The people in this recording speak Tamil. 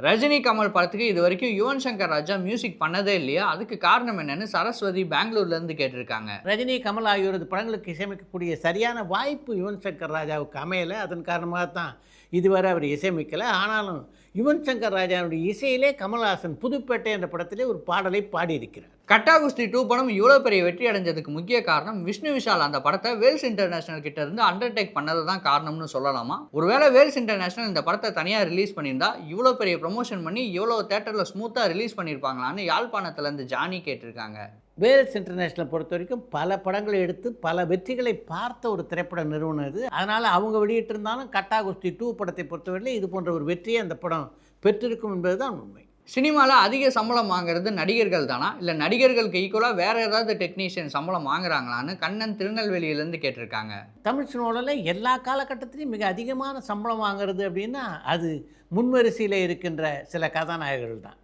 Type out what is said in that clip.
ரஜினி, கமல் படத்துக்கு இதுவரைக்கும் யுவன் சங்கர் ராஜா மியூசிக் பண்ணதே இல்லையா? அதுக்கு காரணம் என்னன்னு சரஸ்வதி பெங்களூர்லேருந்து கேட்டிருக்காங்க. ரஜினி, கமல் ஆகியோரது படங்களுக்கு இசையமைக்கக்கூடிய சரியான வாய்ப்பு யுவன் சங்கர் ராஜாவுக்கு அமையலை. அதன் காரணமாக தான் இதுவரை அவர் இசையமைக்கலை. ஆனாலும் யுவன் சங்கர் ராஜாவுடைய இசையிலே கமல்ஹாசன் புதுப்பேட்டை என்ற படத்திலே ஒரு பாடலை பாடியிருக்கிறார். கட்டா குஸ்தி 2 படம் இவ்வளோ பெரிய வெற்றி அடைஞ்சதுக்கு முக்கிய காரணம் விஷ்ணு விஷால் அந்த படத்தை வேல்ஸ் இன்டர்நேஷனல் கிட்ட இருந்து அண்டர்டேக் பண்ணது தான் காரணம்னு சொல்லலாமா? ஒருவேளை வேல்ஸ் இன்டர்நேஷனல் இந்த படத்தை தனியாக ரிலீஸ் பண்ணியிருந்தா இவ்வளோ பெரிய ப்ரமோஷன் பண்ணி இவ்வளோ தேட்டரில் ஸ்மூத்தாக ரிலீஸ் பண்ணியிருப்பாங்களான்னு யாழ்ப்பாணத்துலேருந்து ஜானி கேட்டிருக்காங்க. வேல்ஸ் இன்டர்நேஷ்னலை பொறுத்த வரைக்கும் பல படங்களை எடுத்து பல வெற்றிகளை பார்த்த ஒரு திரைப்பட நிறுவனம் இது. அதனால் அவங்க வெளியிட்டிருந்தாலும் கட்டா குஸ்தி 2 படத்தை பொறுத்தவரையிலே இது போன்ற ஒரு வெற்றியை அந்த படம் பெற்றிருக்கும் என்பது தான் உண்மை. சினிமாவில் அதிக சம்பளம் வாங்குறது நடிகர்கள் தானா, இல்லை நடிகர்களுக்கு ஈக்குவலாக வேறு ஏதாவது டெக்னீஷியன் சம்பளம் வாங்குறாங்களான்னு கண்ணன் திருநெல்வேலியிலேருந்து கேட்டிருக்காங்க. தமிழ் சினிமாவில் எல்லா காலகட்டத்திலையும் மிக அதிகமான சம்பளம் வாங்குறது அப்படின்னா அது முன்வரிசையில் இருக்கின்ற சில கதாநாயகர்கள் தான்.